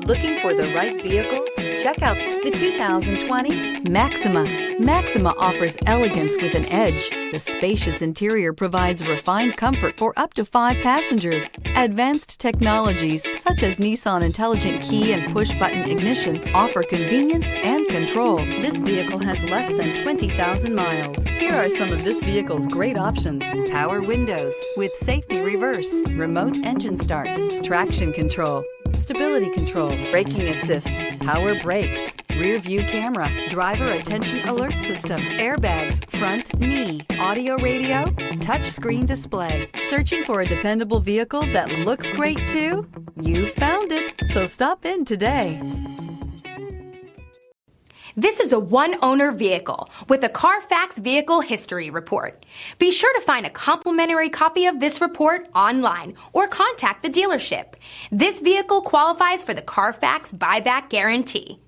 Looking for the right vehicle? Check out the 2020 Maxima. Maxima offers elegance with an edge. The spacious interior provides refined comfort for up to 5 passengers. Advanced technologies such as Nissan Intelligent Key and push-button ignition offer convenience and control. This vehicle has less than 20,000 miles. Here are some of this vehicle's great options: power windows with safety reverse, remote engine start, traction control, stability control, braking assist, power brakes, rear view camera, driver attention alert system, airbags, front knee, audio radio, touch screen display. Searching for a dependable vehicle that looks great too? You found it, so stop in today. This is a one-owner vehicle with a Carfax Vehicle History Report. Be sure to find a complimentary copy of this report online or contact the dealership. This vehicle qualifies for the Carfax Buyback Guarantee.